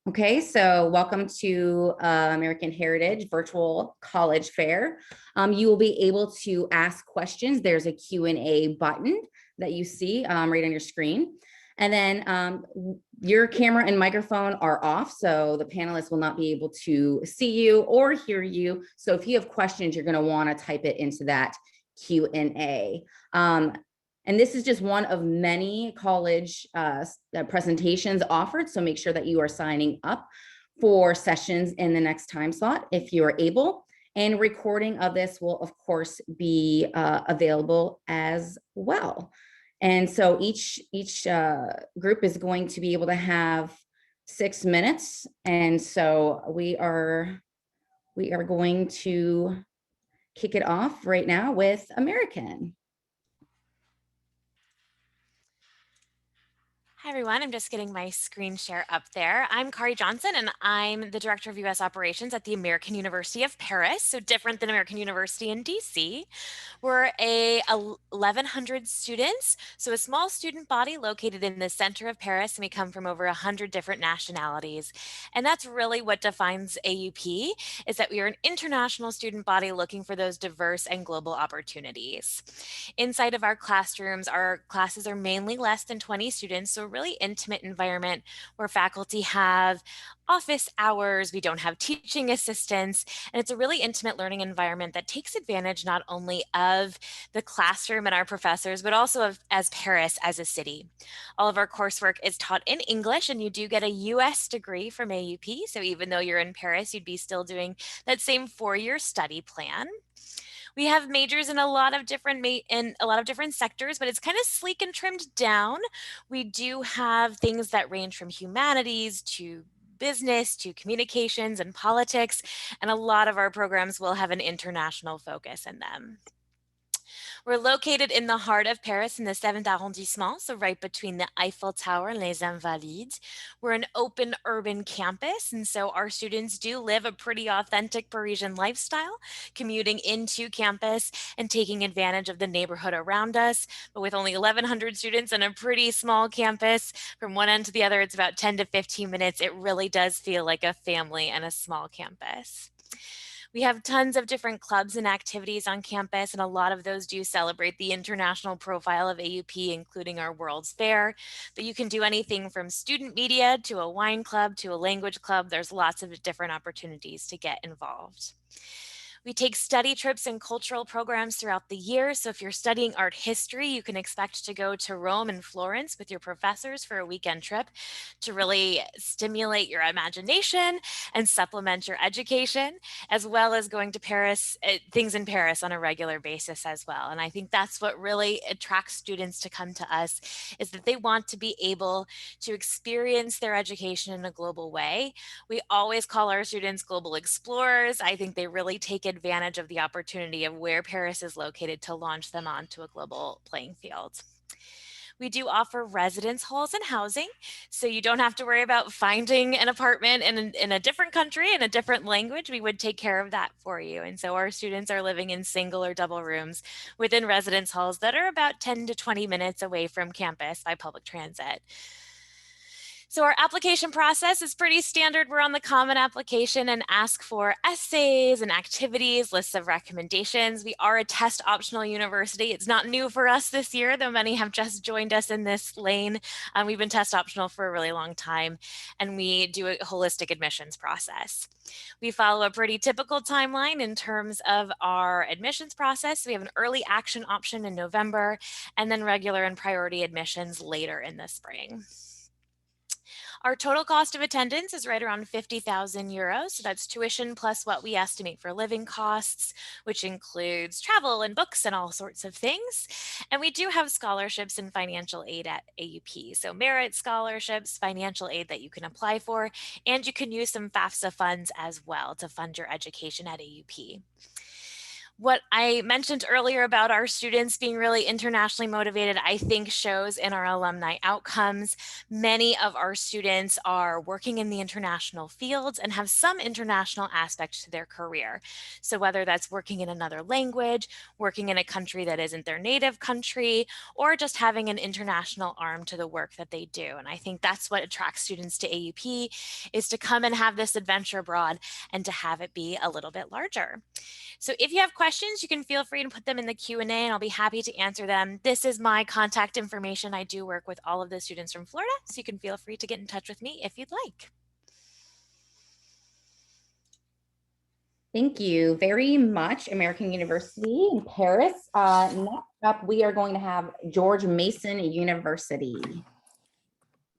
Okay, so welcome to American Heritage Virtual College Fair. You will be able to ask questions. There's a Q&A button that you see right on your screen. And then your camera and microphone are off, so the panelists will not be able to see you or hear you. So if you have questions, you're going to want to type it into that Q&A. And this is just one of many college presentations offered. So make sure that you are signing up for sessions in the next time slot if you are able. And recording of this will, of course, be available as well. And so each group is going to be able to have 6 minutes. And so we are going to kick it off right now with American. Hi, everyone. I'm just getting my screen share up there. I'm Kari Johnson, and I'm the Director of U.S. Operations at the American University of Paris, so different than American University in D.C. We're 1,100 students, so a small student body located in the center of Paris, and we come from over 100 different nationalities. And that's really what defines AUP, is that we are an international student body looking for those diverse and global opportunities. Inside of our classrooms, our classes are mainly less than 20 students, so a really intimate environment where faculty have office hours, we don't have teaching assistants, and it's a really intimate learning environment that takes advantage not only of the classroom and our professors, but also as Paris as a city. All of our coursework is taught in English, and you do get a US degree from AUP, so even though you're in Paris, you'd be still doing that same 4-year study plan. We have majors in a lot of different sectors, but it's kind of sleek and trimmed down. We do have things that range from humanities to business to communications and politics, and a lot of our programs will have an international focus in them. We're located in the heart of Paris in the 7th arrondissement, so right between the Eiffel Tower and Les Invalides. We're an open urban campus, and so our students do live a pretty authentic Parisian lifestyle, commuting into campus and taking advantage of the neighborhood around us. But with only 1,100 students and a pretty small campus, from one end to the other, it's about 10 to 15 minutes. It really does feel like a family and a small campus. We have tons of different clubs and activities on campus, and a lot of those do celebrate the international profile of AUP, including our World's Fair. But you can do anything from student media to a wine club to a language club. There's lots of different opportunities to get involved. We take study trips and cultural programs throughout the year. So if you're studying art history, you can expect to go to Rome and Florence with your professors for a weekend trip to really stimulate your imagination and supplement your education, as well as going to Paris, things in Paris on a regular basis as well. And I think that's what really attracts students to come to us, is that they want to be able to experience their education in a global way. We always call our students global explorers. I think they really take advantage of the opportunity of where Paris is located to launch them onto a global playing field. We do offer residence halls and housing, so you don't have to worry about finding an apartment in a different country, in a different language. We would take care of that for you. And so our students are living in single or double rooms within residence halls that are about 10 to 20 minutes away from campus by public transit. So our application process is pretty standard. We're on the common application and ask for essays and activities, lists of recommendations. We are a test optional university. It's not new for us this year, though many have just joined us in this lane. We've been test optional for a really long time, and we do a holistic admissions process. We follow a pretty typical timeline in terms of our admissions process. We have an early action option in November, and then regular and priority admissions later in the spring. Our total cost of attendance is right around 50,000 euros. So that's tuition plus what we estimate for living costs, which includes travel and books and all sorts of things. And we do have scholarships and financial aid at AUP. So merit scholarships, financial aid that you can apply for, and you can use some FAFSA funds as well to fund your education at AUP. What I mentioned earlier about our students being really internationally motivated, I think shows in our alumni outcomes. Many of our students are working in the international fields and have some international aspect to their career. So whether that's working in another language, working in a country that isn't their native country, or just having an international arm to the work that they do. And I think that's what attracts students to AUP, is to come and have this adventure abroad and to have it be a little bit larger. So if you have questions, you can feel free to put them in the Q&A and I'll be happy to answer them. This is my contact information. I do work with all of the students from Florida, so you can feel free to get in touch with me if you'd like. Thank you very much, American University in Paris. Next up, we are going to have George Mason University.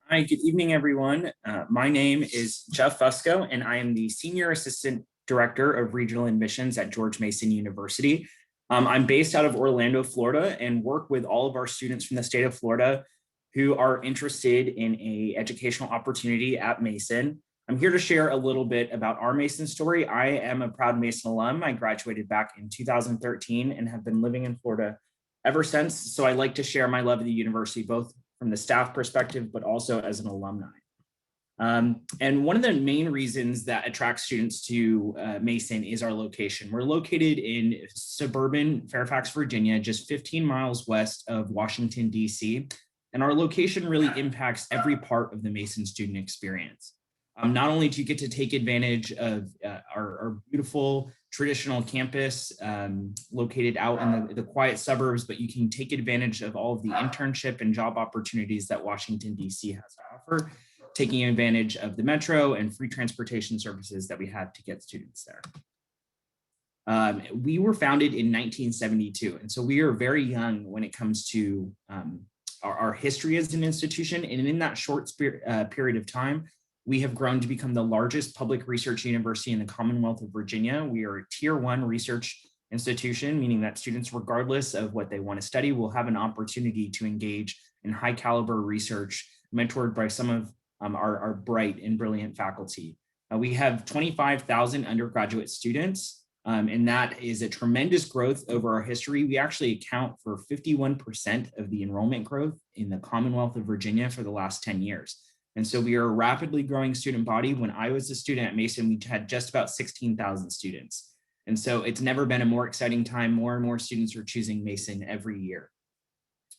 Hi, good evening, everyone. My name is Jeff Fusco, and I am the Senior Assistant Director of Regional Admissions at George Mason University. I'm based out of Orlando, Florida, and work with all of our students from the state of Florida who are interested in an educational opportunity at Mason. I'm here to share a little bit about our Mason story. I am a proud Mason alum. I graduated back in 2013 and have been living in Florida ever since. So I like to share my love of the university, both from the staff perspective, but also as an alumni. And one of the main reasons that attracts students to Mason is our location. We're located in suburban Fairfax, Virginia, just 15 miles west of Washington, D.C. And our location really impacts every part of the Mason student experience. Not only do you get to take advantage of our beautiful traditional campus located out in the quiet suburbs, but you can take advantage of all of the internship and job opportunities that Washington, D.C. has to offer, taking advantage of the metro and free transportation services that we have to get students there. We were founded in 1972, and so we are very young when it comes to our history as an institution. And in that short period of time, we have grown to become the largest public research university in the Commonwealth of Virginia. We are a Tier 1 research institution, meaning that students, regardless of what they want to study, will have an opportunity to engage in high caliber research mentored by some of our bright and brilliant faculty. We have 25,000 undergraduate students, and that is a tremendous growth over our history. We actually account for 51% of the enrollment growth in the Commonwealth of Virginia for the last 10 years. And so we are a rapidly growing student body. When I was a student at Mason, we had just about 16,000 students. And so it's never been a more exciting time. More and more students are choosing Mason every year.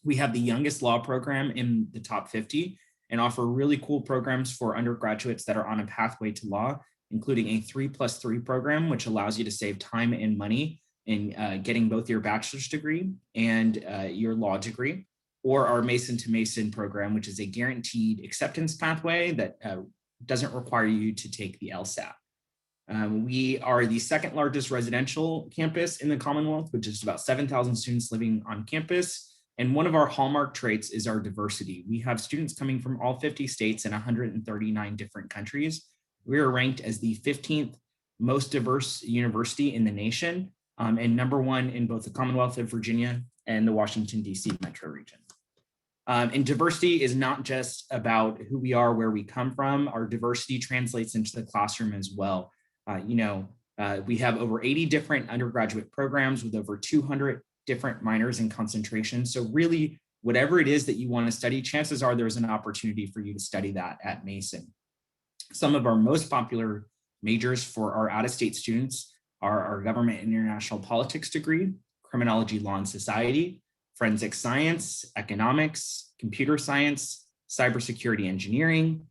We have the youngest law program in the top 50 and offer really cool programs for undergraduates that are on a pathway to law, including a 3+3 program, which allows you to save time and money in getting both your bachelor's degree and your law degree, or our Mason to Mason program, which is a guaranteed acceptance pathway that doesn't require you to take the LSAT. We are the second largest residential campus in the Commonwealth, which is about 7,000 students living on campus. And one of our hallmark traits is our diversity. We have students coming from all 50 states and 139 different countries. We are ranked as the 15th most diverse university in the nation, and #1 in both the Commonwealth of Virginia and the Washington, D.C. metro region. And diversity is not just about who we are, where we come from. Our diversity translates into the classroom as well. We have over 80 different undergraduate programs with over 200 different minors and concentrations. So really, whatever it is that you want to study, chances are there's an opportunity for you to study that at Mason. Some of our most popular majors for our out-of-state students are our government and international politics degree, criminology, law and society, forensic science, economics, computer science, cybersecurity engineering,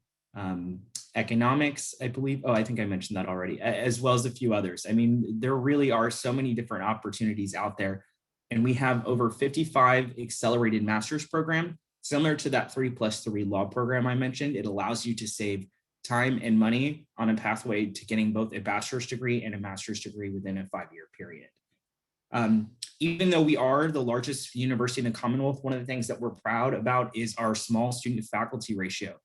economics, I believe. Oh, I think I mentioned that already, as well as a few others. I mean, there really are so many different opportunities out there. And we have over 55 accelerated master's program, similar to that 3+3 law program I mentioned. It allows you to save time and money on a pathway to getting both a bachelor's degree and a master's degree within a 5-year period. Even though we are the largest university in the Commonwealth, one of the things that we're proud about is our small student faculty ratio.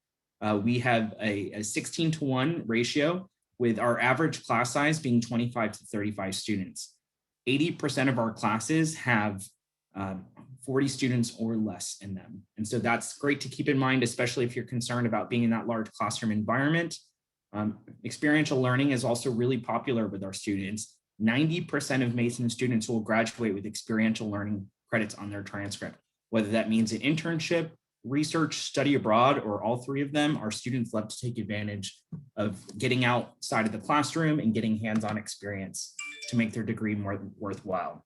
We have a 16-to-1 ratio, with our average class size being 25 to 35 students. 80% of our classes have 40 students or less in them. And so that's great to keep in mind, especially if you're concerned about being in that large classroom environment. Experiential learning is also really popular with our students. 90% of Mason students will graduate with experiential learning credits on their transcript. Whether that means an internship, research, study abroad, or all three of them, our students love to take advantage of getting outside of the classroom and getting hands-on experience to make their degree more worthwhile.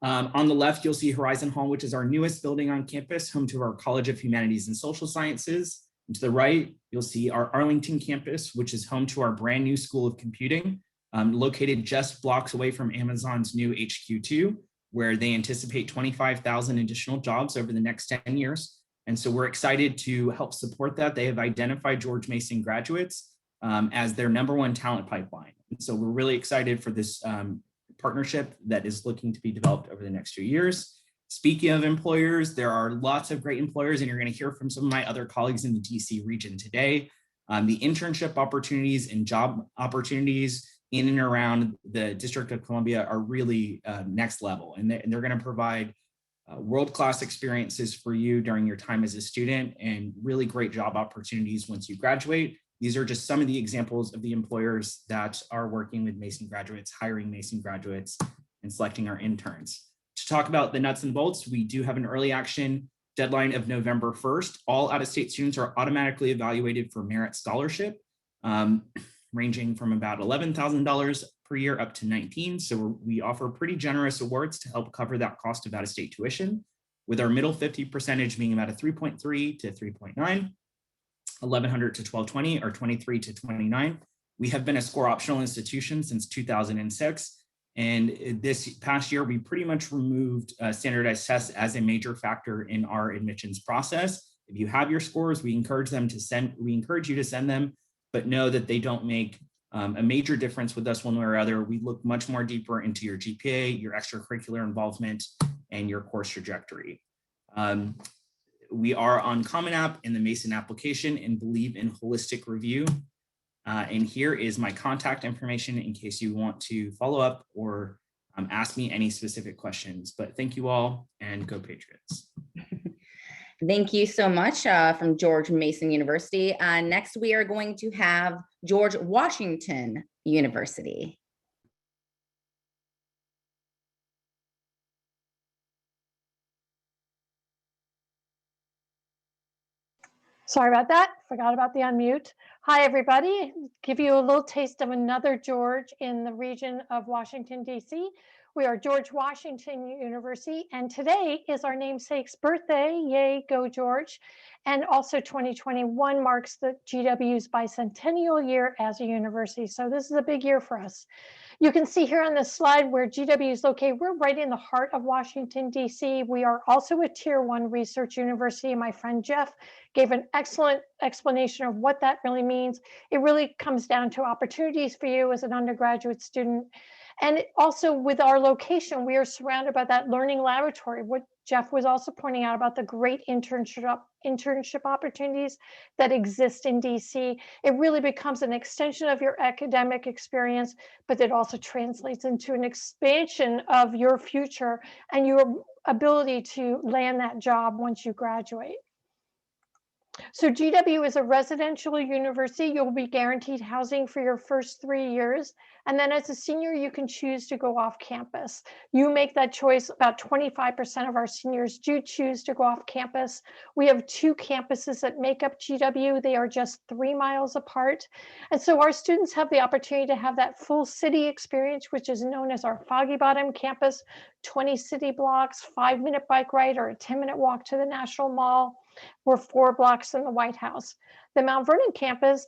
On the left, you'll see Horizon Hall, which is our newest building on campus, home to our College of Humanities and Social Sciences. And to the right, you'll see our Arlington campus, which is home to our brand new School of Computing, located just blocks away from Amazon's new HQ2, where they anticipate 25,000 additional jobs over the next 10 years. And so we're excited to help support that. They have identified George Mason graduates as their #1 talent pipeline. And so we're really excited for this partnership that is looking to be developed over the next few years. Speaking of employers, there are lots of great employers, and you're going to hear from some of my other colleagues in the DC region today. The internship opportunities and job opportunities in and around the District of Columbia are really next level, and they're going to provide world-class experiences for you during your time as a student and really great job opportunities once you graduate. These are just some of the examples of the employers that are working with Mason graduates, hiring Mason graduates, and selecting our interns. To talk about the nuts and bolts, we do have an early action deadline of November 1st. All out-of-state students are automatically evaluated for merit scholarship, ranging from about $11,000 per year up to $19,000. So we offer pretty generous awards to help cover that cost of out-of-state tuition, with our middle 50 percentage being about a 3.3 to 3.9. 1100 to 1220 or 23 to 29. We have been a score optional institution since 2006. And this past year, we pretty much removed standardized tests as a major factor in our admissions process. If you have your scores, we encourage you to send them, but know that they don't make a major difference with us one way or other. We look much more deeper into your GPA, your extracurricular involvement, and your course trajectory. We are on Common App in the Mason application and believe in holistic review. And here is my contact information in case you want to follow up or ask me any specific questions. But thank you all, and go Patriots. Thank you so much from George Mason University. Next, we are going to have George Washington University. Sorry about that. Forgot about the unmute. Hi, everybody. Give you a little taste of another George in the region of Washington, D.C. We are George Washington University, and today is our namesake's birthday. Yay, go George. And also 2021 marks the GW's bicentennial year as a university. So this is a big year for us. You can see here on this slide where GW is located. We're right in the heart of Washington, D.C. We are also a Tier 1 research university. My friend Jeff gave an excellent explanation of what that really means. It really comes down to opportunities for you as an undergraduate student. And also with our location, we are surrounded by that learning laboratory, what Jeff was also pointing out about the great internship opportunities that exist in DC. It really becomes an extension of your academic experience, but it also translates into an expansion of your future and your ability to land that job once you graduate. So GW is a residential university. You'll be guaranteed housing for your first 3 years. And then as a senior, you can choose to go off campus. You make that choice. About 25% of our seniors do choose to go off campus. We have 2 campuses that make up GW. They are just 3 miles apart. And so our students have the opportunity to have that full city experience, which is known as our Foggy Bottom campus, 20 city blocks, 5-minute bike ride, or a 10-minute walk to the National Mall. We're 4 blocks from the White House. The Mount Vernon campus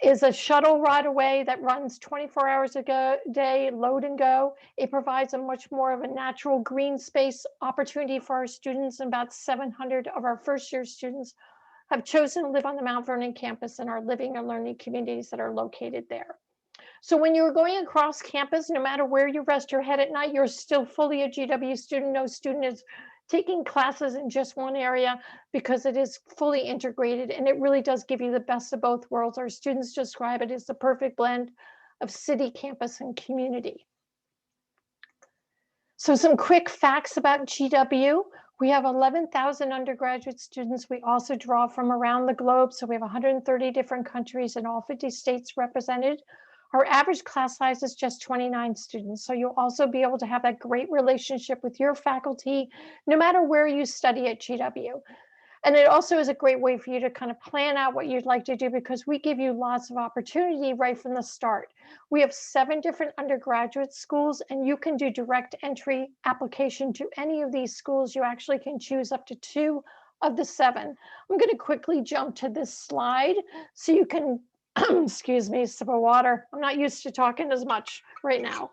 is a shuttle ride away that runs 24 hours a day, load and go. It provides a much more of a natural green space opportunity for our students. And about 700 of our first year students have chosen to live on the Mount Vernon campus and are living and learning communities that are located there. So when you're going across campus, no matter where you rest your head at night, you're still fully a GW student. No student is taking classes in just one area because it is fully integrated, and it really does give you the best of both worlds. Our students describe it as the perfect blend of city, campus, and community. So some quick facts about GW. We have 11,000 undergraduate students. We also draw from around the globe. So we have 130 different countries and all 50 states represented. Our average class size is just 29 students, so you'll also be able to have that great relationship with your faculty, no matter where you study at GW. And it also is a great way for you to kind of plan out what you'd like to do, because we give you lots of opportunity right from the start. We have 7 different undergraduate schools, and you can do direct entry application to any of these schools. You actually can choose up to 2 of the 7. I'm going to quickly jump to this slide so you can, excuse me, sip of water. I'm not used to talking as much right now.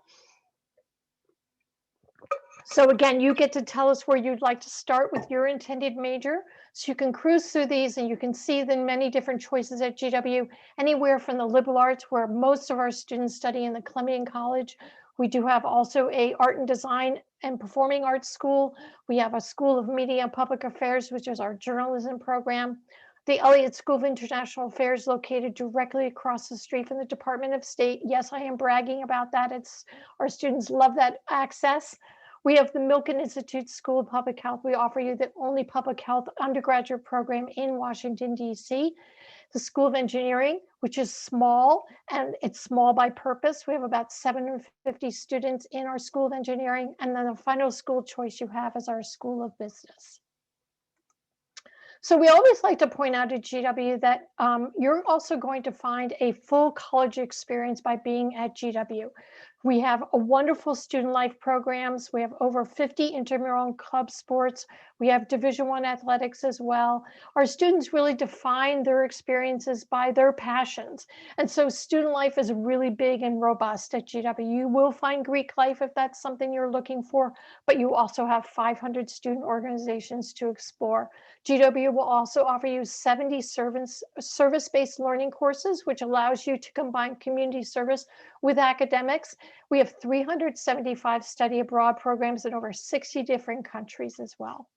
So again, you get to tell us where you'd like to start with your intended major. So you can cruise through these and you can see the many different choices at GW, anywhere from the liberal arts, where most of our students study in the Columbian College. We do have also a art and design and performing arts school. We have a School of Media and Public Affairs, which is our journalism program. The Elliott School of International Affairs, located directly across the street from the Department of State. Yes, I am bragging about that. Our students love that access. We have the Milken Institute School of Public Health. We offer you the only public health undergraduate program in Washington, D.C. The School of Engineering, which is small, and it's small by purpose. We have about 750 students in our School of Engineering. And then the final school choice you have is our School of Business. So we always like to point out at GW that you're also going to find a full college experience by being at GW. We have a wonderful student life programs. We have over 50 intramural club sports. We have Division I athletics as well. Our students really define their experiences by their passions. And so student life is really big and robust at GW. You will find Greek life if that's something you're looking for, but you also have 500 student organizations to explore. GW will also offer you 70 service-based learning courses, which allows you to combine community service with academics. We have 375 study abroad programs in over 60 different countries as well.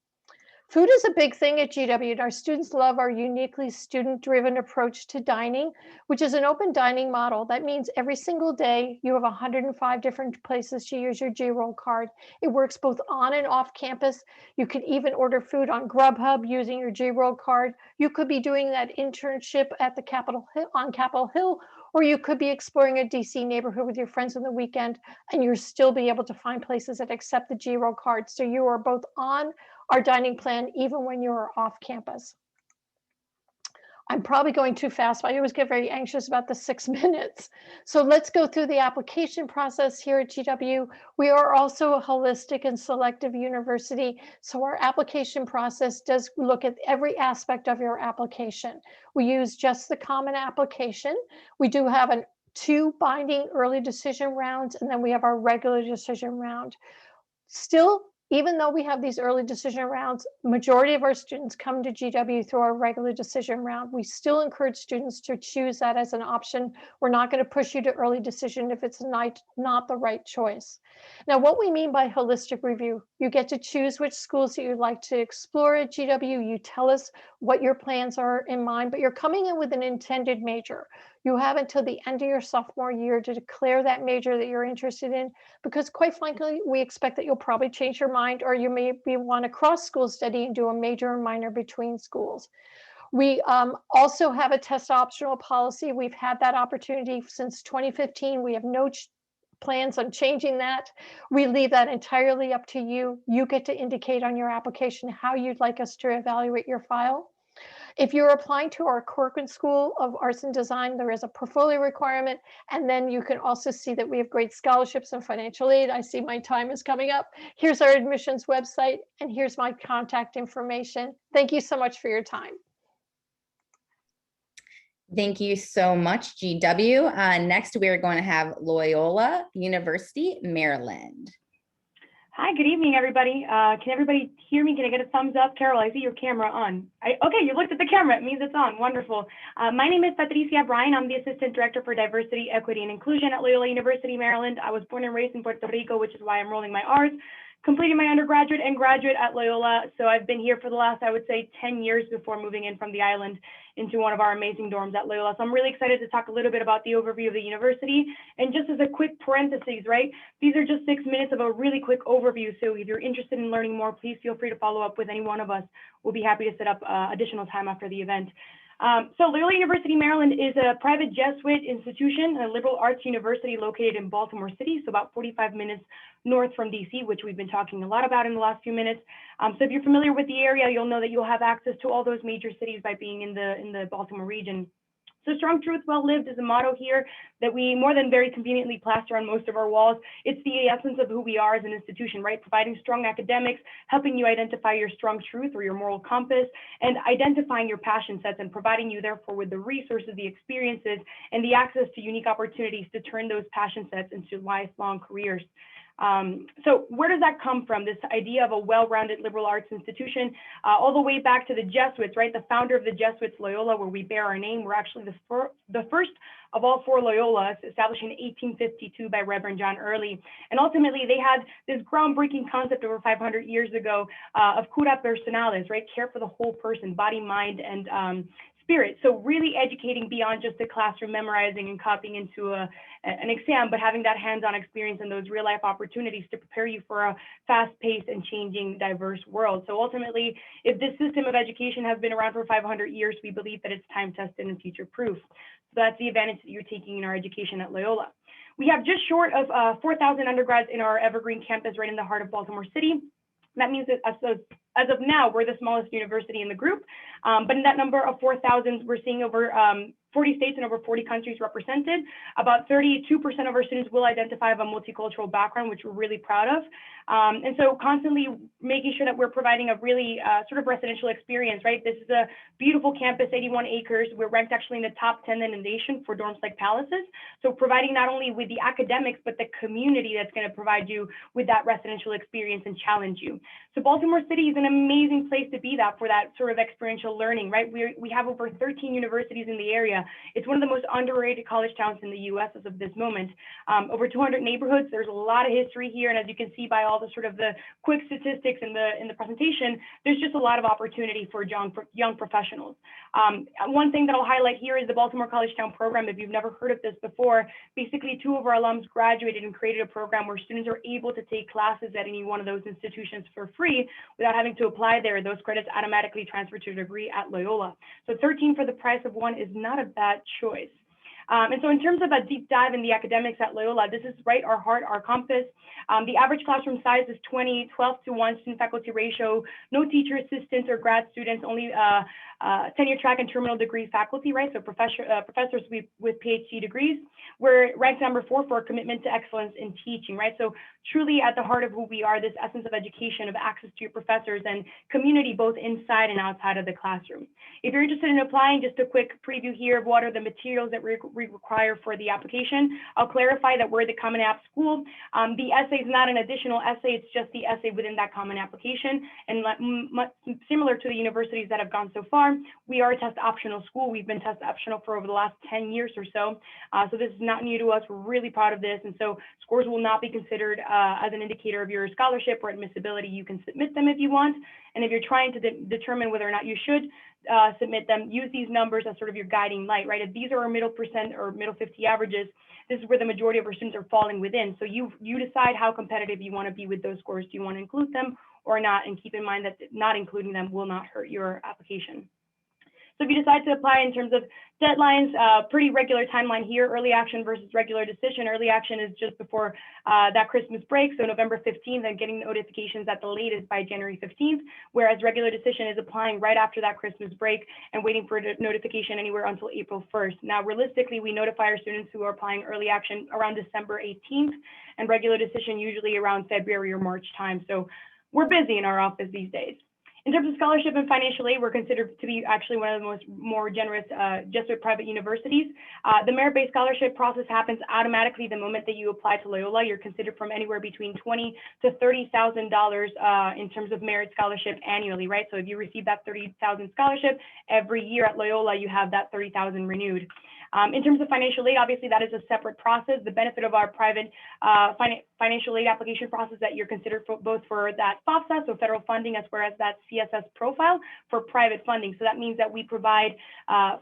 Food is a big thing at GW, and our students love our uniquely student-driven approach to dining, which is an open dining model. That means every single day you have 105 different places to use your G-Roll card. It works both on and off campus. You can even order food on Grubhub using your G-Roll card. You could be doing that internship at the Capitol Hill, or you could be exploring a DC neighborhood with your friends on the weekend, and you'll still be able to find places that accept the G-Roll card. So you are both on our dining plan, even when you're off campus. I'm probably going too fast, but I always get very anxious about the 6 minutes. So let's go through the application process here at GW. We are also a holistic and selective university. So our application process does look at every aspect of your application. We use just the common application. We do have 2 binding early decision rounds, and then we have our regular decision round. Still, even though we have these early decision rounds, majority of our students come to GW through our regular decision round. We still encourage students to choose that as an option. We're not going to push you to early decision if it's not the right choice. Now, what we mean by holistic review, you get to choose which schools that you'd like to explore at GW. You tell us what your plans are in mind, but you're coming in with an intended major. You have until the end of your sophomore year to declare that major that you're interested in, because quite frankly, we expect that you'll probably change your mind, or you may want to cross school study and do a major and minor between schools. We also have a test optional policy. We've had that opportunity since 2015. We have no plans on changing that. We leave that entirely up to you. You get to indicate on your application how you'd like us to evaluate your file. If you're applying to our Corcoran School of Arts and Design, there is a portfolio requirement. And then you can also see that we have great scholarships and financial aid. I see my time is coming up. Here's our admissions website, and here's my contact information. Thank you so much for your time. Thank you so much, GW. Next, we are going to have Loyola University, Maryland. Hi, good evening, everybody. Can everybody hear me? Can I get a thumbs up? Carol, I see your camera on. Okay, you looked at the camera. It means it's on. Wonderful. My name is Patricia Bryan. I'm the Assistant Director for Diversity, Equity, and Inclusion at Loyola University, Maryland. I was born and raised in Puerto Rico, which is why I'm rolling my R's. Completed my undergraduate and graduate at Loyola. So I've been here for the last, I would say, 10 years before moving in from the island into one of our amazing dorms at Loyola. So I'm really excited to talk a little bit about the overview of the university. And just as a quick parentheses, right? These are just 6 minutes of a really quick overview. So if you're interested in learning more, please feel free to follow up with any one of us. We'll be happy to set up additional time after the event. So Loyola University, Maryland is a private Jesuit institution, a liberal arts university located in Baltimore City, so about 45 minutes north from DC, which we've been talking a lot about in the last few minutes. So if you're familiar with the area, you'll know that you'll have access to all those major cities by being in the Baltimore region. So strong truth, well lived is a motto here that we more than very conveniently plaster on most of our walls. It's the essence of who we are as an institution, right? Providing strong academics, helping you identify your strong truth or your moral compass, and identifying your passion sets and providing you therefore with the resources, the experiences, and the access to unique opportunities to turn those passion sets into lifelong careers. So where does that come from, this idea of a well-rounded liberal arts institution? All the way back to the Jesuits, right? The founder of the Jesuits, Loyola, where we bear our name, we're actually the first of all four Loyolas, established in 1852 by Reverend John Early. And ultimately, they had this groundbreaking concept over 500 years ago of cura personalis, right? Care for the whole person, body, mind, and spirit. So really educating beyond just the classroom memorizing and copying into an exam, but having that hands-on experience and those real life opportunities to prepare you for a fast-paced and changing, diverse world. So ultimately, if this system of education has been around for 500 years, we believe that it's time-tested and future-proof. So that's the advantage that you're taking in our education at Loyola. We have just short of 4,000 undergrads in our Evergreen campus right in the heart of Baltimore City. That means that as of now, we're the smallest university in the group, but in that number of 4,000, we're seeing over 40 states and over 40 countries represented. About 32% of our students will identify of a multicultural background, which we're really proud of. And so constantly making sure that we're providing a really sort of residential experience, right? This is a beautiful campus, 81 acres. We're ranked actually in the top 10 in the nation for dorms like palaces. So providing not only with the academics, but the community that's going to provide you with that residential experience and challenge you. So Baltimore City is an amazing place to be that for that sort of experiential learning, right? We have over 13 universities in the area. It's one of the most underrated college towns in the US as of this moment. Over 200 neighborhoods. There's a lot of history here. And as you can see by all the sort of the quick statistics in the presentation, there's just a lot of opportunity for young professionals. One thing that I'll highlight here is the Baltimore College Town program. If you've never heard of this before, basically 2 of our alums graduated and created a program where students are able to take classes at any one of those institutions for free without having to apply there. Those credits automatically transfer to a degree at Loyola. So 13 for the price of 1 is not a bad choice. And so in terms of a deep dive in the academics at Loyola, this is right our heart, our compass. The average classroom size is 12:1 student faculty ratio, no teacher assistants or grad students, only tenure track and terminal degree faculty, right? So professors with PhD degrees. We're ranked number 4 for our commitment to excellence in teaching, right? So truly at the heart of who we are, this essence of education, of access to your professors and community, both inside and outside of the classroom. If you're interested in applying, just a quick preview here of what are the materials that we require for the application. I'll clarify that we're the Common App school. The essay is not an additional essay, it's just the essay within that common application. And similar to the universities that have gone so far, we are a test optional school. We've been test optional for over the last 10 years or so. So this is not new to us. We're really proud of this. And so scores will not be considered as an indicator of your scholarship or admissibility. You can submit them if you want. And if you're trying to determine whether or not you should submit them, use these numbers as sort of your guiding light, right? If these are our middle percent or middle 50 averages, this is where the majority of our students are falling within. So you decide how competitive you want to be with those scores. Do you want to include them or not? And keep in mind that not including them will not hurt your application. So if you decide to apply in terms of deadlines, pretty regular timeline here, early action versus regular decision. Early action is just before that Christmas break, so November 15th, and getting notifications at the latest by January 15th, whereas regular decision is applying right after that Christmas break and waiting for a notification anywhere until April 1st. Now, realistically, we notify our students who are applying early action around December 18th, and regular decision usually around February or March time. So we're busy in our office these days. In terms of scholarship and financial aid, we're considered to be actually one of the more generous Jesuit private universities. The merit-based scholarship process happens automatically the moment that you apply to Loyola. You're considered from anywhere between $20,000 to $30,000 in terms of merit scholarship annually, right? So if you receive that $30,000 scholarship every year at Loyola, you have that $30,000 renewed. In terms of financial aid, obviously that is a separate process. The benefit of our private financial aid application process that you're considered for both for that FAFSA, so federal funding, as well as that CSS profile for private funding. So that means that we provide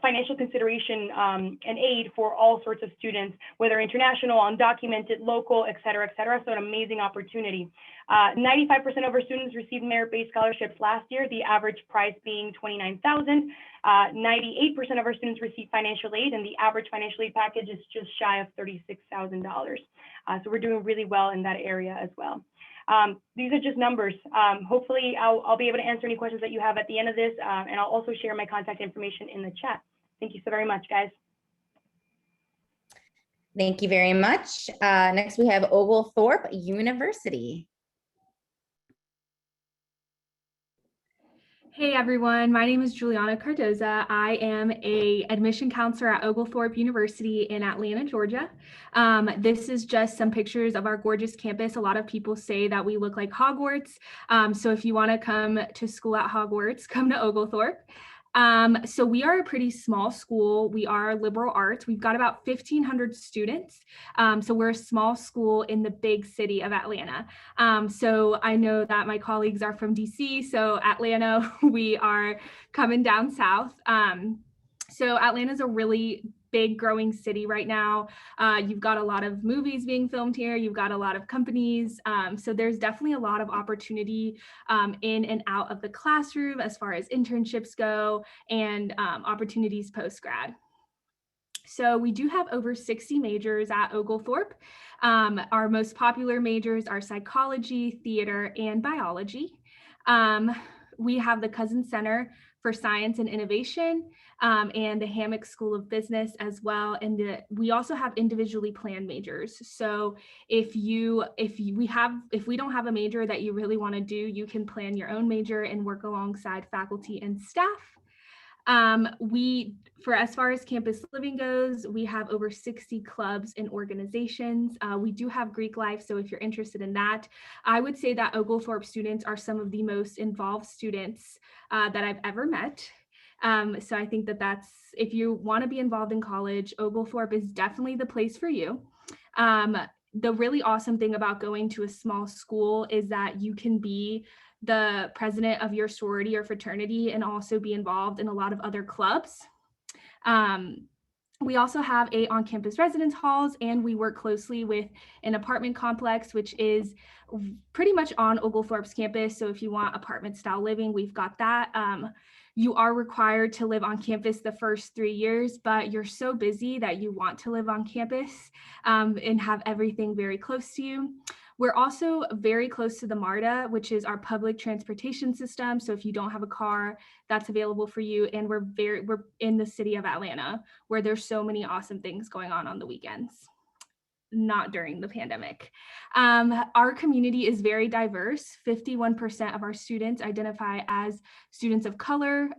financial consideration and aid for all sorts of students, whether international, undocumented, local, et cetera, et cetera. So an amazing opportunity. 95% of our students received merit-based scholarships last year, the average price being $29,000. 98% of our students receive financial aid, and the average financial aid package is just shy of $36,000. So we're doing really well in that area as well. These are just numbers. Hopefully I'll be able to answer any questions that you have at the end of this, and I'll also share my contact information in the chat. Thank you so very much, guys. Thank you very much. Next, we have Oglethorpe University. Hey everyone, my name is Juliana Cardoza. I am an admission counselor at Oglethorpe University in Atlanta, Georgia. This is just some pictures of our gorgeous campus. A lot of people say that we look like Hogwarts. So if you want to come to school at Hogwarts, come to Oglethorpe. So we are a pretty small school. We are liberal arts. We've got about 1,500 students. So we're a small school in the big city of Atlanta. So I know that my colleagues are from DC. So Atlanta, we are coming down south. So Atlanta is a really big growing city right now. You've got a lot of movies being filmed here. You've got a lot of companies. So there's definitely a lot of opportunity in and out of the classroom as far as internships go and opportunities post-grad. So we do have over 60 majors at Oglethorpe. Our most popular majors are psychology, theater, and biology. We have the Cousins Center for Science and Innovation, and the Hammock School of Business as well. And we also have individually planned majors. So if we don't have a major that you really want to do, you can plan your own major and work alongside faculty and staff. For as far as campus living goes, we have over 60 clubs and organizations. We do have Greek life, so if you're interested in that, I would say that Oglethorpe students are some of the most involved students that I've ever met. So I think that's, if you want to be involved in college, Oglethorpe is definitely the place for you. The really awesome thing about going to a small school is that you can be the president of your sorority or fraternity and also be involved in a lot of other clubs. We also have on-campus residence halls, and we work closely with an apartment complex, which is pretty much on Oglethorpe's campus. So if you want apartment style living, we've got that. You are required to live on campus the first 3 years, but you're so busy that you want to live on campus and have everything very close to you. We're also very close to the MARTA, which is our public transportation system. So if you don't have a car, that's available for you. And we're in the city of Atlanta, where there's so many awesome things going on the weekends, not during the pandemic. Our community is very diverse. 51% of our students identify as students of color.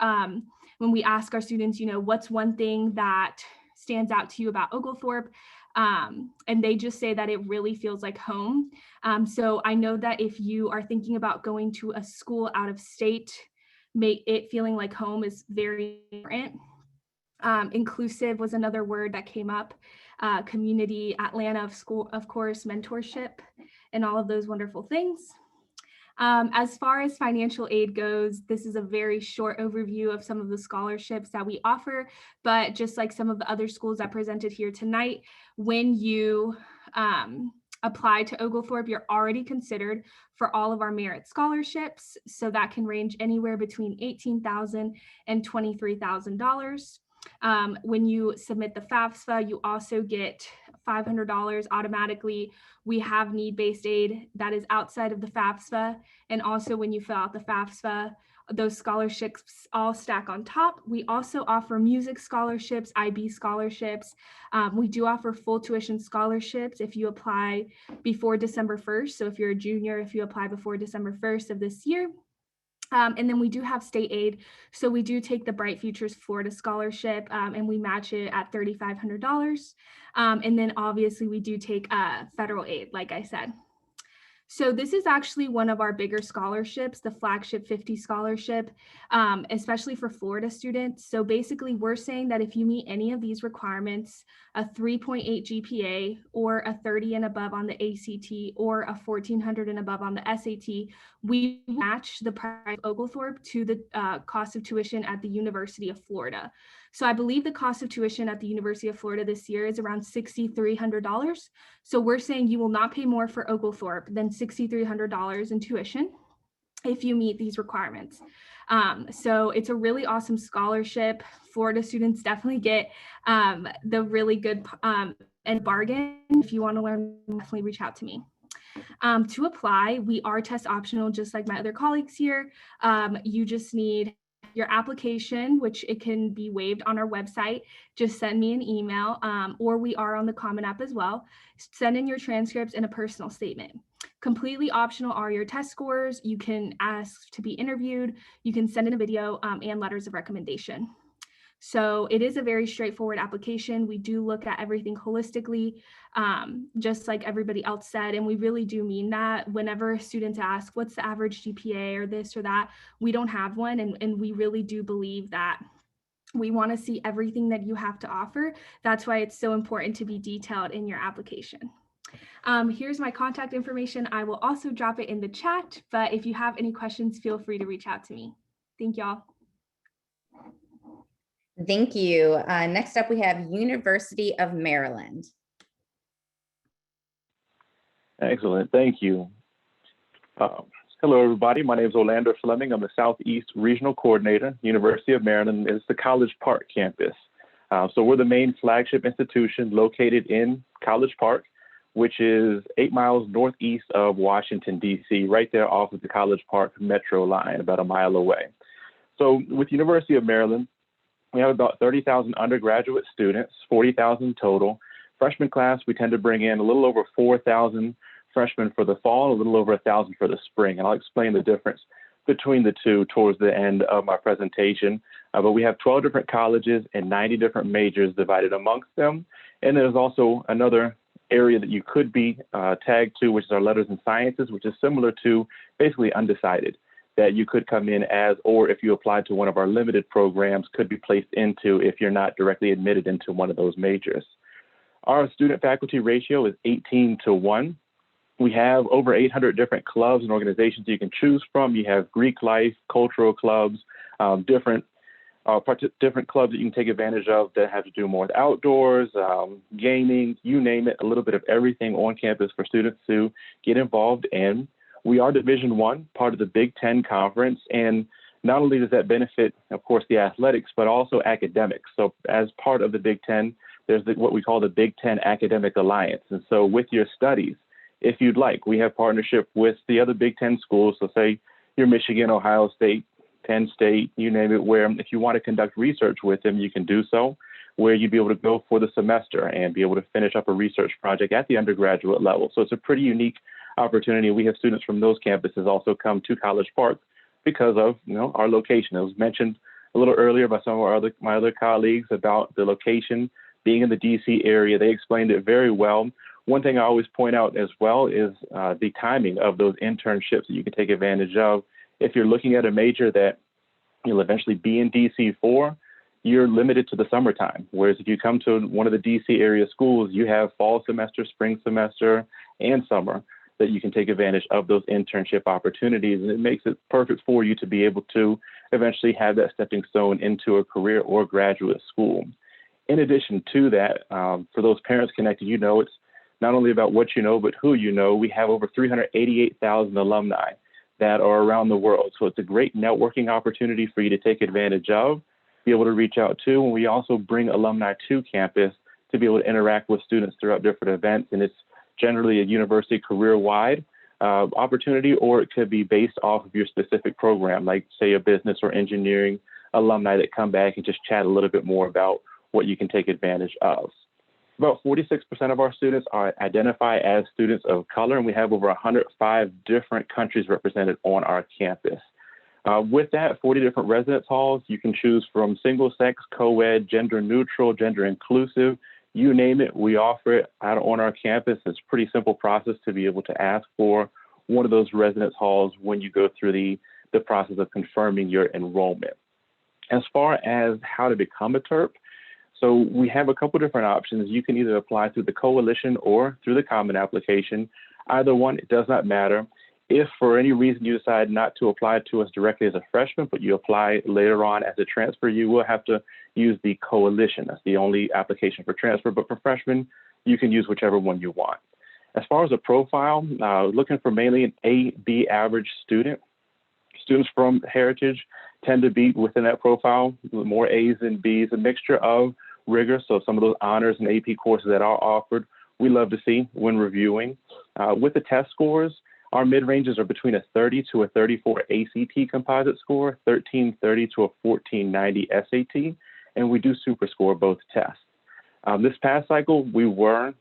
When we ask our students, what's one thing that stands out to you about Oglethorpe? And they just say that it really feels like home. So I know that if you are thinking about going to a school out of state, it feeling like home is very important. Inclusive was another word that came up. Community, Atlanta of school, of course, mentorship, and all of those wonderful things. As far as financial aid goes, this is a very short overview of some of the scholarships that we offer, but just like some of the other schools that presented here tonight, when you apply to Oglethorpe, you're already considered for all of our merit scholarships. So that can range anywhere between $18,000 and $23,000. When you submit the FAFSA, you also get $500 automatically. We have need-based aid that is outside of the FAFSA. And also when you fill out the FAFSA, those scholarships all stack on top. We also offer music scholarships, IB scholarships. We do offer full tuition scholarships if you apply before December 1st. So if you're a junior, if you apply before December 1st of this year. And then we do have state aid. So we do take the Bright Futures Florida Scholarship and we match it at $3,500. And then obviously we do take federal aid, like I said. So this is actually one of our bigger scholarships, the Flagship 50 Scholarship, especially for Florida students. So basically we're saying that if you meet any of these requirements, a 3.8 GPA or a 30 and above on the ACT or a 1400 and above on the SAT, we match the price of Oglethorpe to the cost of tuition at the University of Florida. So I believe the cost of tuition at the University of Florida this year is around $6,300. So we're saying you will not pay more for Oglethorpe than $6,300 in tuition if you meet these requirements. So it's a really awesome scholarship. Florida students definitely get the really good and bargain. If you want to learn, definitely reach out to me. To apply, we are test optional, just like my other colleagues here. You just need your application, which it can be waived on our website. Just send me an email, or we are on the Common App as well. Send in your transcripts and a personal statement. Completely optional are your test scores. You can ask to be interviewed. You can send in a video and letters of recommendation. So it is a very straightforward application. We do look at everything holistically, just like everybody else said, and we really do mean that. Whenever students ask, what's the average GPA or this or that, we don't have one, and we really do believe that we want to see everything that you have to offer. That's why it's so important to be detailed in your application. Here's my contact information. I will also drop it in the chat, but if you have any questions, feel free to reach out to me. Thank y'all. Thank you. Next up, we have University of Maryland. Excellent. Thank you. Hello, everybody. My name is Orlando Fleming. I'm the Southeast Regional Coordinator. University of Maryland is the College Park campus. So we're the main flagship institution located in College Park, which is 8 miles northeast of Washington, D.C., right there off of the College Park Metro line, about a mile away. So with University of Maryland, we have about 30,000 undergraduate students, 40,000 total. Freshman class, we tend to bring in a little over 4,000 freshmen for the fall, a little over 1,000 for the spring. And I'll explain the difference between the two towards the end of my presentation. But we have 12 different colleges and 90 different majors divided amongst them. And there's also another area that you could be tagged to, which is our letters and sciences, which is similar to basically undecided, that you could come in as, or if you applied to one of our limited programs, could be placed into if you're not directly admitted into one of those majors. Our student faculty ratio is 18-1. We have over 800 different clubs and organizations you can choose from. You have Greek life, cultural clubs, different clubs that you can take advantage of that have to do more with outdoors, gaming, you name it, a little bit of everything on campus for students to get involved in. We are Division I, part of the Big Ten Conference, and not only does that benefit, of course, the athletics, but also academics. So as part of the Big Ten, there's what we call the Big Ten Academic Alliance. And so with your studies, if you'd like, we have partnership with the other Big Ten schools. So say you're Michigan, Ohio State, Penn State, you name it, where if you want to conduct research with them, you can do so, where you'd be able to go for the semester and be able to finish up a research project at the undergraduate level. So it's a pretty unique opportunity. We have students from those campuses also come to College Park because of our location. It was mentioned a little earlier by some of my other colleagues about the location being in the DC area. They explained it very well. One thing I always point out as well is the timing of those internships that you can take advantage of. If you're looking at a major that you'll eventually be in DC for, you're limited to the summertime. Whereas if you come to one of the DC area schools, you have fall semester, spring semester, and summer that you can take advantage of those internship opportunities. And it makes it perfect for you to be able to eventually have that stepping stone into a career or graduate school. In addition to that, for those parents connected, it's not only about what you know, but who you know. We have over 388,000 alumni that are around the world. So it's a great networking opportunity for you to take advantage of, be able to reach out to. And we also bring alumni to campus to be able to interact with students throughout different events. And it's generally a university career-wide opportunity, or it could be based off of your specific program, like say a business or engineering alumni that come back and just chat a little bit more about what you can take advantage of. About 46% of our students are identified as students of color, and we have over 105 different countries represented on our campus. With that, 40 different residence halls. You can choose from single sex, co-ed, gender neutral, gender inclusive, you name it, we offer it out on our campus. It's a pretty simple process to be able to ask for one of those residence halls when you go through the process of confirming your enrollment. As far as how to become a TERP, so we have a couple different options. You can either apply through the coalition or through the common application. Either one, it does not matter. If for any reason you decide not to apply to us directly as a freshman, but you apply later on as a transfer, you will have to use the coalition. That's the only application for transfer, but for freshmen, you can use whichever one you want. As far as a profile, looking for mainly an A, B average student. Students from Heritage tend to be within that profile, more A's and B's, a mixture of rigor. So some of those honors and AP courses that are offered, we love to see when reviewing. With the test scores, our mid-ranges are between a 30 to a 34 ACT composite score, 1330 to a 1490 SAT, and we do super score both tests. This past cycle, we were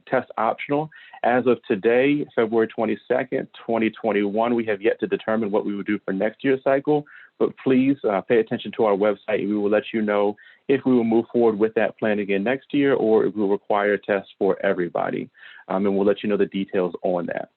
test optional. As of today, February 22nd, 2021, we have yet to determine what we would do for next year's cycle, but please pay attention to our website. We will let you know if we will move forward with that plan again next year or if we will require tests for everybody. And we'll let you know the details on that.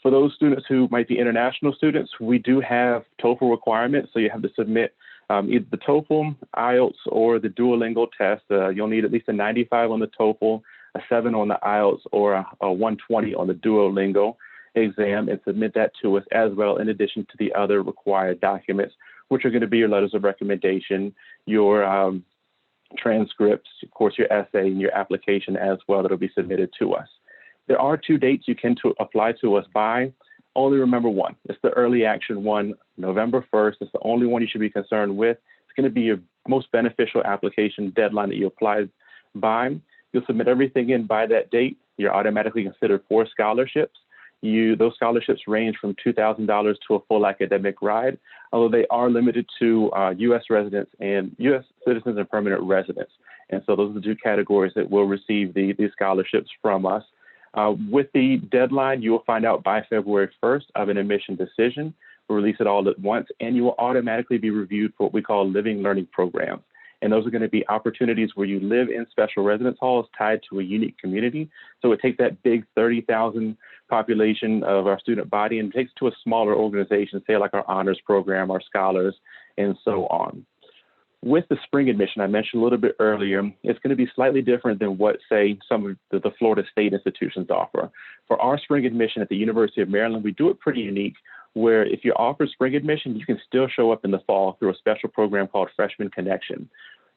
For those students who might be international students, we do have TOEFL requirements, so you have to submit either the TOEFL, IELTS, or the Duolingo test. You'll need at least a 95 on the TOEFL, a 7 on the IELTS, or a 120 on the Duolingo exam, and submit that to us as well, in addition to the other required documents, which are going to be your letters of recommendation, your transcripts, of course, your essay, and your application as well that will be submitted to us. There are 2 dates you can apply to us by. Only remember one. It's the early action one, November 1st. It's the only one you should be concerned with. It's going to be your most beneficial application deadline that you apply by. You'll submit everything in by that date. You're automatically considered for scholarships. Those scholarships range from $2,000 to a full academic ride, although they are limited to U.S. residents and U.S. citizens and permanent residents. And so those are the 2 categories that will receive these scholarships from us. With the deadline, you will find out by February 1st of an admission decision. We'll release it all at once, and you will automatically be reviewed for what we call living learning programs. And those are going to be opportunities where you live in special residence halls tied to a unique community. So it takes that big 30,000 population of our student body and takes it to a smaller organization, say like our honors program, our scholars, and so on. With the spring admission I mentioned a little bit earlier, it's going to be slightly different than what, say, some of the Florida State institutions offer. For our spring admission at the University of Maryland, we do it pretty unique, where if you offer spring admission, you can still show up in the fall through a special program called Freshman Connection.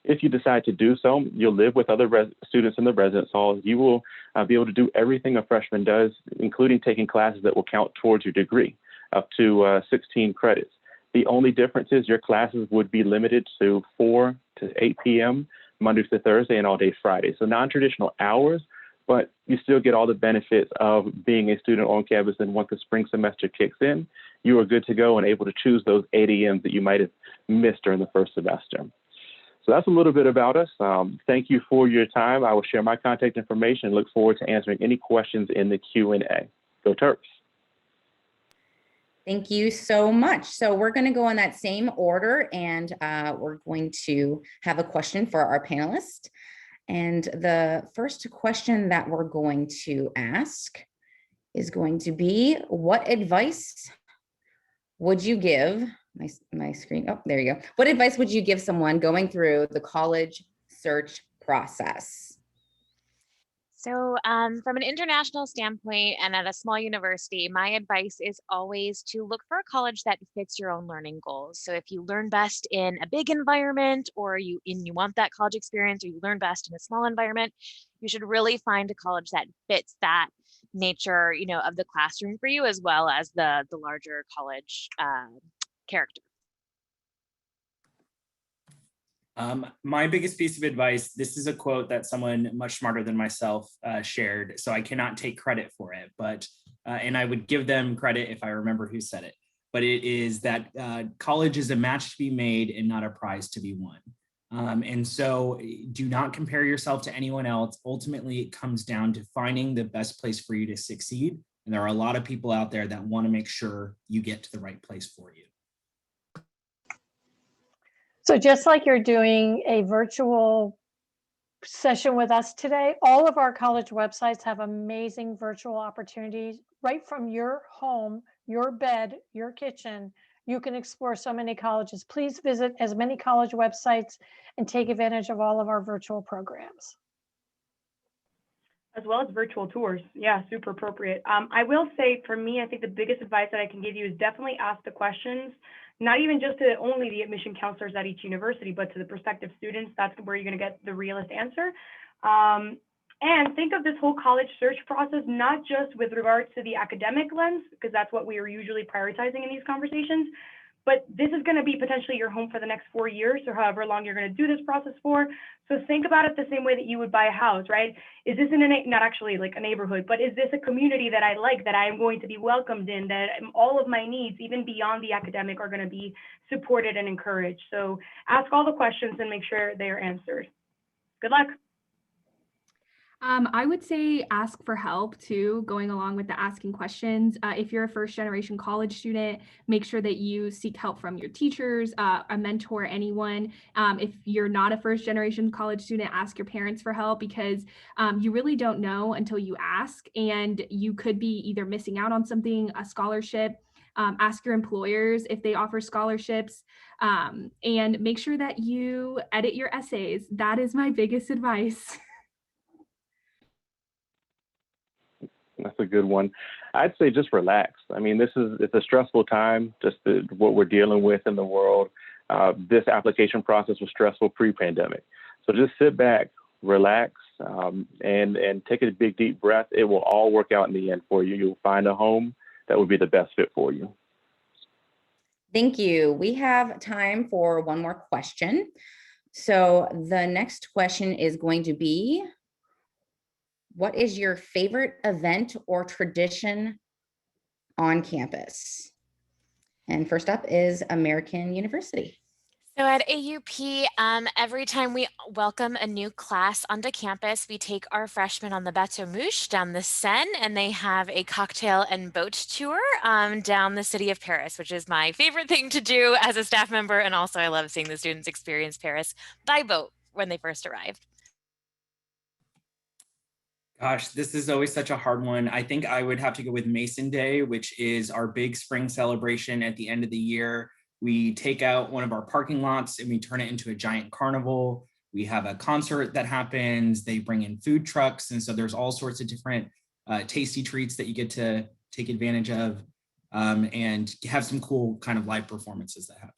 If you decide to do so, you'll live with other students in the residence halls. You will be able to do everything a freshman does, including taking classes that will count towards your degree, up to 16 credits. The only difference is your classes would be limited to 4 to 8 p.m., Monday to Thursday, and all day Friday. So non-traditional hours, but you still get all the benefits of being a student on campus. And once the spring semester kicks in, you are good to go and able to choose those 8 a.m.s that you might have missed during the first semester. So that's a little bit about us. Thank you for your time. I will share my contact information and look forward to answering any questions in the Q&A. Go Terps. Thank you so much. So we're going to go in that same order, and we're going to have a question for our panelists. And the first question that we're going to ask is going to be, what advice would you give, my screen, oh, there you go. What advice would you give someone going through the college search process? So from an international standpoint and at a small university, my advice is always to look for a college that fits your own learning goals. So if you learn best in a big environment, or you want that college experience, or you learn best in a small environment, you should really find a college that fits that nature, of the classroom for you, as well as the larger college character. My biggest piece of advice, this is a quote that someone much smarter than myself shared, so I cannot take credit for it, but and I would give them credit if I remember who said it, but it is that college is a match to be made and not a prize to be won. And so do not compare yourself to anyone else. Ultimately, it comes down to finding the best place for you to succeed. And there are a lot of people out there that want to make sure you get to the right place for you. So just like you're doing a virtual session with us today, all of our college websites have amazing virtual opportunities right from your home, your bed, your kitchen. You can explore so many colleges. Please visit as many college websites and take advantage of all of our virtual programs. As well as virtual tours. Yeah, super appropriate. I will say, for me, I think the biggest advice that I can give you is definitely ask the questions, not even just to only the admission counselors at each university, but to the prospective students. That's where you're going to get the realest answer. And think of this whole college search process, not just with regards to the academic lens, because that's what we are usually prioritizing in these conversations, but this is going to be potentially your home for the next 4 years or however long you're going to do this process for. So think about it the same way that you would buy a house, right? Is this not actually like a neighborhood, but is this a community that I like, that I am going to be welcomed in, that all of my needs, even beyond the academic, are going to be supported and encouraged? So ask all the questions and make sure they are answered. Good luck. I would say ask for help too, going along with the asking questions. If you're a first generation college student, make sure that you seek help from your teachers, a mentor, anyone. If you're not a first generation college student, ask your parents for help, because you really don't know until you ask, and you could be either missing out on something, a scholarship. Ask your employers if they offer scholarships, and make sure that you edit your essays. That is my biggest advice. That's a good one. I'd say just relax. I mean, it's a stressful time, just what we're dealing with in the world. This application process was stressful pre-pandemic. So just sit back, relax, and take a big, deep breath. It will all work out in the end for you. You'll find a home that will be the best fit for you. Thank you. We have time for one more question. So the next question is going to be, what is your favorite event or tradition on campus? And first up is American University. So at AUP, every time we welcome a new class onto campus, we take our freshmen on the bateau mouche down the Seine, and they have a cocktail and boat tour down the city of Paris, which is my favorite thing to do as a staff member. And also I love seeing the students experience Paris by boat when they first arrived. Gosh, this is always such a hard one. I think I would have to go with Mason Day, which is our big spring celebration at the end of the year. We take out one of our parking lots and we turn it into a giant carnival. We have a concert that happens. They bring in food trucks. And so there's all sorts of different tasty treats that you get to take advantage of, and have some cool kind of live performances that happen.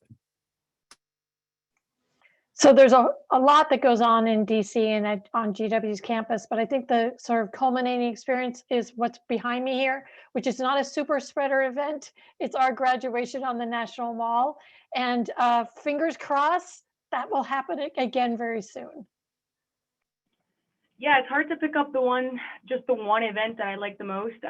So there's a lot that goes on in DC and on GW's campus, but I think the sort of culminating experience is what's behind me here, which is not a super spreader event. It's our graduation on the National Mall, and fingers crossed that will happen again very soon. Yeah, it's hard to pick up the one event that I like the most.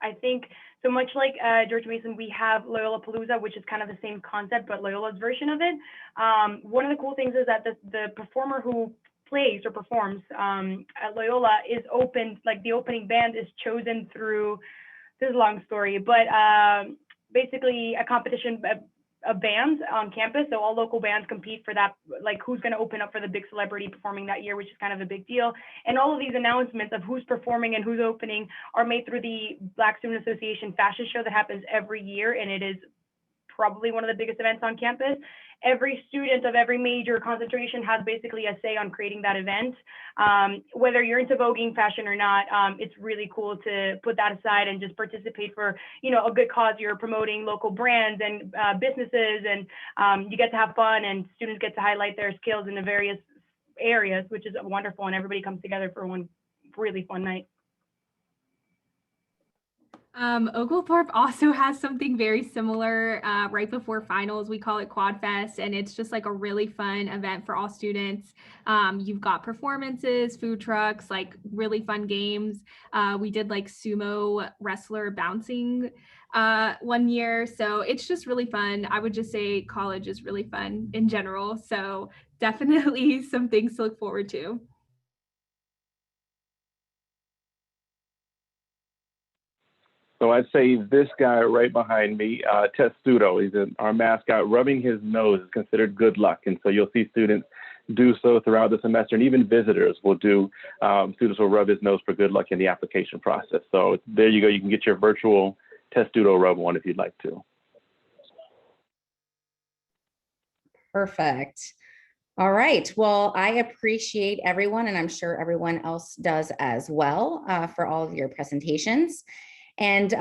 I think so much like George Mason, we have Loyola Palooza, which is kind of the same concept, but Loyola's version of it. One of the cool things is that the performer who plays or performs at Loyola is open, like the opening band is chosen through, this is a long story, but basically a competition of bands on campus. So all local bands compete for that, like who's going to open up for the big celebrity performing that year, which is kind of a big deal. And all of these announcements of who's performing and who's opening are made through the Black Student Association fashion show that happens every year. And it is probably one of the biggest events on campus. Every student of every major concentration has basically a say on creating that event. Whether you're into voguing fashion or not, it's really cool to put that aside and just participate for, a good cause. You're promoting local brands and businesses, and you get to have fun, and students get to highlight their skills in the various areas, which is wonderful. And everybody comes together for one really fun night. Oglethorpe also has something very similar right before finals. We call it Quad Fest, and it's just like a really fun event for all students. You've got performances, food trucks, like really fun games. We did like sumo wrestler bouncing one year. So it's just really fun. I would just say college is really fun in general. So definitely some things to look forward to. So I'd say this guy right behind me, Testudo, he's our mascot. Rubbing his nose is considered good luck. And so you'll see students do so throughout the semester, and even visitors will do, students will rub his nose for good luck in the application process. So there you go. You can get your virtual Testudo rub on if you'd like to. Perfect. All right. Well, I appreciate everyone, and I'm sure everyone else does as well, for all of your presentations. And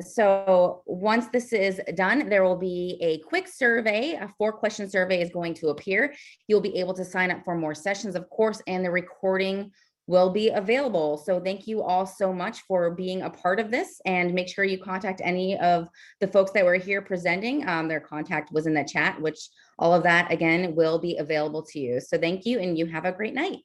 so once this is done, there will be a quick survey, a 4-question survey is going to appear. You'll be able to sign up for more sessions, of course, and the recording will be available. So thank you all so much for being a part of this, and make sure you contact any of the folks that were here presenting. Their contact was in the chat, which all of that again will be available to you. So thank you, and you have a great night.